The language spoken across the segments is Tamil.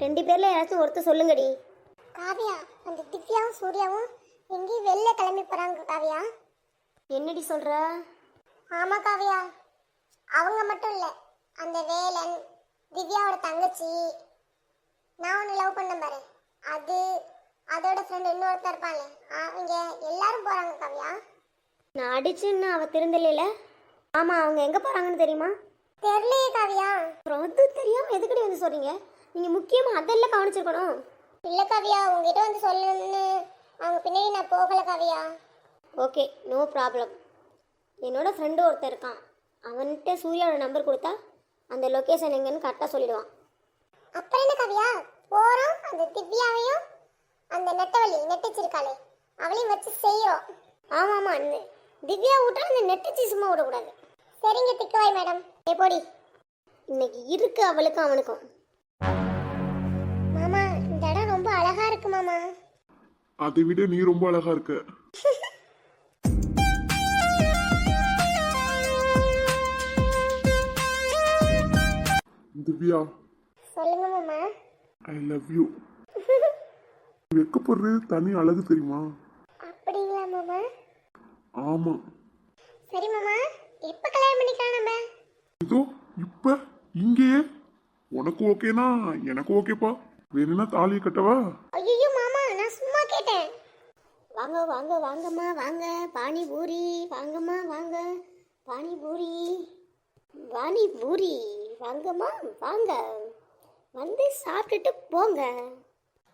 2 பேர்ல யாராச்சும் ஒருத்தர் சொல்லுங்கடி. காவியா, அந்த திவ்யாவும் சூர்யாவும் எங்கேயும் வெளில கிளம்பி போறாங்க காவியா. என்னடி சொல்ற? ஆமா காவியா, அவங்க மட்டும் இல்ல, அந்த வேலன், திவ்யாவோட தங்கச்சி, நான் ஒன்று லவ் பண்ண பாரு, அதோட ஃப்ரெண்ட் இன்னொருத்தர் இருப்பாங்க, அவங்க எல்லாரும் போறாங்க காவியா. நான் அடிச்சுன்னு அவ திருந்தலையில. ஆமா, அவங்க எங்க போறாங்கன்னு தெரியுமா? தெரியலையே காவியா. அது தெரியாம எதுக்கடி வந்து சொல்றீங்க? நீங்க முக்கியமா அதெல்லாம் கவனிச்சிருக்கணும். இல்ல காவியா, உங்ககிட்ட வந்து சொல்லணும்னு அவங்க பின்னாடி நான் போகல காவியா. Okay, no problem. என்னோட ஃப்ரெண்டு ஒருத்தர் இருக்கான், அவன்கிட்ட சூர்யாவோட நம்பர் கொடுத்தா அந்த லொக்கேஷன் எங்கன்னு கரெக்டாக சொல்லிடுவான். அப்புறம் என்ன காவியா, போறோம், அந்த திவ்யாவையும் அந்த நெட்டச்சிருக்காளே அவளையும் வச்சு செய்யறோம். ஆமாம் ஆமாம், திவ்யா விட்டா அந்த நெட்டச்சி சும்மா விடக்கூடாது. சரிங்க திக்குவாய் மேடம். போடி, இன்னைக்கு இருக்கு அவளுக்கும் அவனுக்கும். மாமா, இந்த இடம் ரொம்ப அழகா இருக்கு மாமா. அதை விட நீ ரொம்ப அழகா இருக்க. திவ்யா, சொல்லுங்க மாமா. I love you. வெக்கப்படுறது தனி அழகு தெரியுமா? அப்படிங்களா மாமா? ஆமா. சரி மாமா, எப்ப கல்யாணம் பண்ணிக்கலாம் நம்ம? இதோ இப்ப இங்கேயே. உனக்கு ஓகேனா எனக்கு ஓகேப்பா. வேணும்னா தாலியை கட்டவா? ஐயோ மாமா, நான் சும்மா கேட்டேன். வாங்க வாங்க வாங்கம்மா வாங்க, பானிபூரி வாங்கம்மா வாங்க, பானிபூரி பானிபூரி வாங்கம்மா வாங்க, வந்து சாப்பிட்டுட்டு போங்க.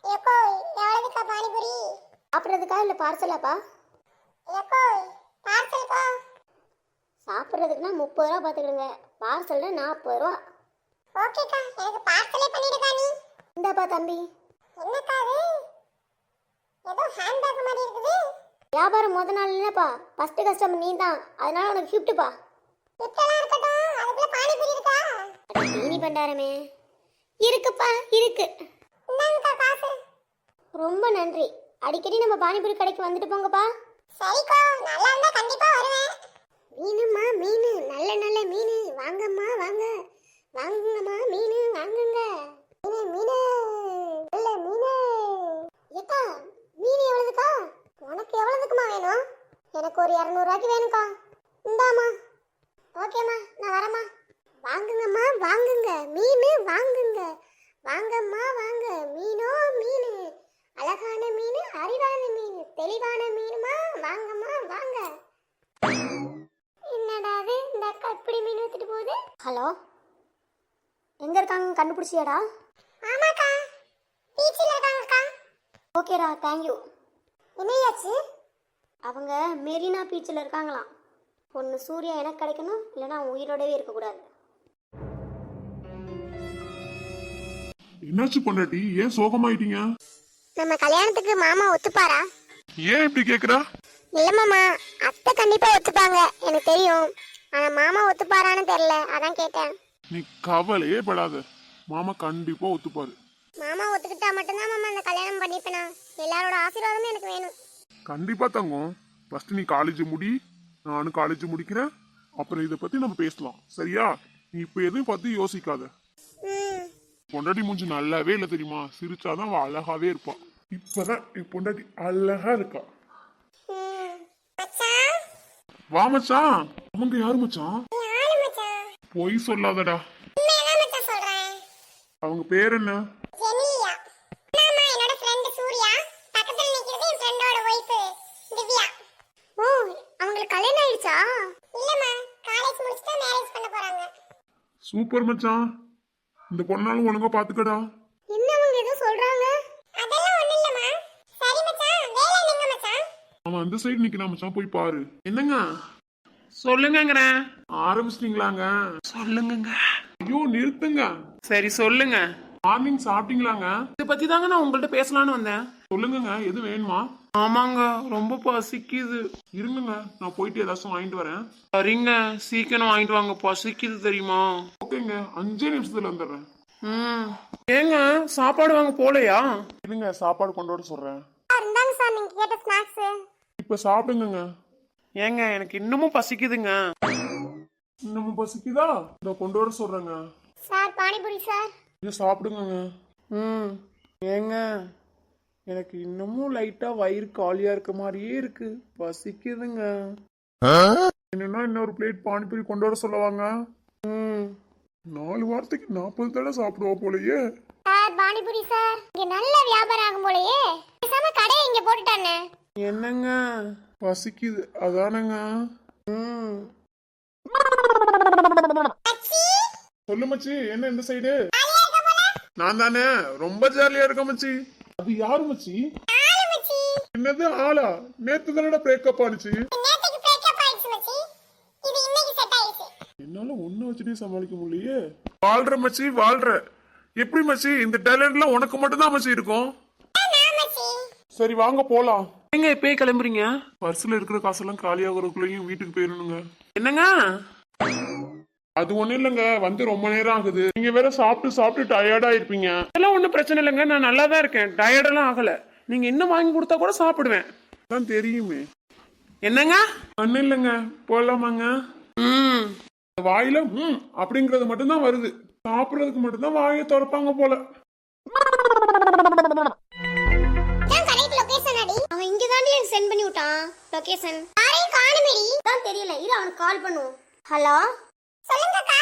ஏக்கோ, எவ்வளவுக்கா பானிபூரி? சாப்பிட்றதுக்கா இல்லை பார்சலாப்பா? ஏக்கோ, பார்சல்க்கா? சாப்பிட்றதுக்குன்னா 30 ரூபா பார்த்துக்கிடுங்க, பார்சல்னா 40 ரூபா. ஓகேக்கா, எனக்கு பார்சலே பண்ணிடுக்கா நீ. இந்தாப்பா தம்பி. என்னக்கா அது? ஏதோ ஹேண்ட்பேக் மாதிரி இருக்குது. வியாபாரம் முத நாள் இல்லைப்பா, ஃபஸ்ட்டு கஸ்டமர் நீ தான், அதனால உனக்கு கிஃப்ட்டுப்பா. கிஃப்டெல்லாம் இருக்கட்டும், அதுக்குள்ள பானிபூரி இருக்கா? தீனி பண்டாரமே இருக்குப்பா, இருக்கு. இந்தாங்கக்கா காசு. ரொம்ப நன்றி. அடிக்கடி நம்ம பானிபூரி கடைக்கு வந்துட்டு போங்கப்பா. சரிக்கா, நல்லா இருந்தா கண்டிப்பா வருவேன். மீனுமா மீன், நல்ல நல்ல மீன் வாங்கம்மா வாங்க, வாங்குங்கம்மா மீன் வாங்குங்க. மீனு மீனு, நல்ல மீனு. ஏக்கா, மீன் எவ்வளவுக்கா? உனக்கு எவ்வளவுக்குமா வேணும்? எனக்கு ஒரு 200 ரூபாய்க்கு வேணும்க்கா. இந்தாம்மா. ஓகேம்மா, நான் வரேம்மா. வாங்குங்கம்மா வாங்குங்க, மீன் வாங்குங்க, வாங்கம்மா வாங்க. மீனோ மீன், அழகான மீன், அறிவான மீன், தெளிவான மீனுமா, வாங்கம்மா வாங்க. என்னடா இது, இந்த அக்கா இப்படி மீன் எடுத்துட்டு போகுது? ஹலோ, எங்க இருக்காங்க கண்டுபிடிச்சியாடா? ஆமாக்கா, பீச்சில் இருக்காங்கக்கா. ஓகேடா, தேங்க்யூ. என்னையாச்சு? அவங்க மெரினா பீச்சில் இருக்காங்களாம். ஒன்று சூர்யா எனக்கு கிடைக்கணும், இல்லைன்னா அவன் உயிரோடவே இருக்கக்கூடாது. என்னாச்சு பொண்டாட்டி, ஏன் சோகமாயிட்டீங்க? நம்ம கல்யாணத்துக்கு மாமா ஒத்துப்பாரா? ஏன் இப்படி கேக்குறா? இல்ல மாமா, அத்தை கண்டிப்பா ஒத்துப்பாங்க எனக்கு தெரியும். ஆனா மாமா ஒத்துப்பாரான்னு தெரியல, அதான் கேட்டேன். நீ கவலையே படாத, மாமா கண்டிப்பா ஒத்துப்பாரு. மாமா ஒத்துக்கிட்டா மட்டும்தான் மாமா இந்த கல்யாணம் பண்ணிப்பேனா. எல்லாரோட ஆசீர்வாதமும் எனக்கு வேணும். கண்டிப்பா தங்கம். ஃபர்ஸ்ட் நீ காலேஜ் முடி, நானும் காலேஜ் முடிக்கிறேன். அப்புறம் இதை பத்தி நம்ம பேசலாம், சரியா? நீ இப்ப எதுவும் பத்தி யோசிக்காத. ம். பொண்டாட்டி மூஞ்சி நல்லாவே இல்லை தெரியுமா? சிரிச்சாதான் அவ அழகாவே இருப்பா. இப்பதான் என் பொண்டாட்டி அழகா இருக்கா. ம். மச்சான், வா மச்சான். அவங்க யாரு மச்சான்? நீ ஆளு மச்சான். பொய் சொல்லாதடா. உண்மையதான் மச்சான் சொல்றேன். அவங்க பேர் என்ன? ஜெனிலியா. மாமா, என்னோட ஃப்ரெண்ட் சூர்யா, பக்கத்துல நிக்கிறது என் ஃப்ரெண்டோட வைஃப் திவ்யா. ஓ, அவங்களுக்கு கல்யாணம் ஆயிடுச்சா? இல்லம்மா, காலேஜ் முடிச்சுட்டு மேரேஜ் பண்ண போறாங்க. சூப்பர் மச்சான். இந்த பொண்ணாலும் ஒழுங்கா பாத்துக்கடா. என்ன அவங்க ஏதோ சொல்றாங்க? அதெல்லாம் ஒண்ணும் இல்லம்மா. சரி மச்சான், வேலை எங்க மச்சான்? அவன் அந்த சைடு நிக்கிறான் மச்சான், போய் பாரு. என்னங்க சொல்லுங்கங்கிறேன். ஆரம்பிச்சிட்டீங்களாங்க? சொல்லுங்கங்க. ஐயோ நிறுத்துங்க. சரி சொல்லுங்க. மார்னிங் சாப்பிட்டீங்களாங்க? இதை பத்தி தாங்க நான் உங்கள்கிட்ட பேசலான்னு வந்தேன். சொல்லுங்கங்க, எது வேணுமா? ஆமாங்க, ரொம்ப பசிக்குது. இருங்குங்க, நான் போயிட்டு ஏதாச்சும் வாங்கிட்டு வரேன். சரிங்க, சீக்கிரம் வாங்கிட்டு வாங்க, பசிக்குது தெரியுமா? ஓகேங்க, 5 நிமிஷத்துல வந்துடுறேன். ஏங்க சாப்பாடு வாங்க போலையா? இருங்க, சாப்பாடு கொண்டு வர சொல்றேன். இந்தாங்க சார், நீங்க கேட்ட ஸ்நாக்ஸ். இப்ப சாப்பிடுங்க. ஏங்க எனக்கு இன்னமும் பசிக்குதுங்க. இன்னமும் பசிக்குதா? இதை கொண்டு வர சொல்றேங்க. Sir panipuri sir. இதை சாப்பிடுங்க. ம் ஏங்க எனக்கு இன்னமும் லைட்டா வயிறு காலியா இருக்க மாதிரியே இருக்கு, பசிக்குதுங்க. என்னன்னா இன்னொரு பிளேட் பானிபூரி கொண்டு வர சொல்லுவாங்க. ம் 4 வாரத்துக்கு 40 தடவை சாப்பிடுவா போலயே. சார் பானிபூரி சார், இங்க நல்ல வியாபாரம் ஆகும் போலயே. பேசாம கடையை இங்க போட்டுட்டானே. என்னங்க பசிக்குது அதானங்க. ம் சொல்லு மச்சி, என்ன இந்த சைடு? நான் தானே, ரொம்ப ஜாலியா இருக்க மச்சி. அது யாரு மச்சி? என்னது ஆளா? நேத்து தானடா பிரேக்கப் ஆனிச்சு. நேத்துக்கு பிரேக்கப் ஆயிடுச்சு மச்சி. இது இன்னைக்கு செட் ஆயிடுச்சு. என்னால ஒண்ணு வச்சுட்டே சமாளிக்க முடியலையே. வாழ்ற மச்சி வாழ்ற. எப்படி மச்சி இந்த டேலண்ட்லாம் உனக்கு மட்டும் தான் மச்சி இருக்கும்? சரி வாங்க போலாம். எங்க இப்பயே கிளம்புறீங்க? பர்ஸ்ல இருக்கிற காசெல்லாம் காலியாகிறதுக்குள்ளேயும் வீட்டுக்கு போயிடணுங்க. என்னங்க அது ஒண்ணும் இல்லைங்க, வந்து ரொம்ப நேரம் ஆகுது. நீங்க வேற சாப்பிட்டு சாப்பிட்டு டயர்டா இருப்பீங்க. அதெல்லாம் ஒன்றும் பிரச்சனை இல்லைங்க, நான் நல்லா தான் இருக்கேன், டயர்டெல்லாம் ஆகல. நீங்க இன்னும் வாங்கி கொடுத்தா கூட சாப்பிடுவேன். தான் தெரியுமே. என்னங்க ஒண்ணும் இல்லைங்க, போலாமாங்க? ம் வாயில அப்படிங்கறது மட்டும்தான் வருது. சாப்பிடறதுக்கு மட்டும்தான் வாயை திறப்பாங்க போல. நான் கரெக்ட் லொகேஷன் அடி. அவன் இங்கே தாண்டி எனக்கு சென்ட் பண்ணி விட்டான் லொக்கேஷன். யாரையும் காணுமேடி. தான் தெரியல, இரு அவனுக்கு கால் பண்ணுவோம். ஹலோ, சொல்லுங்கக்கா.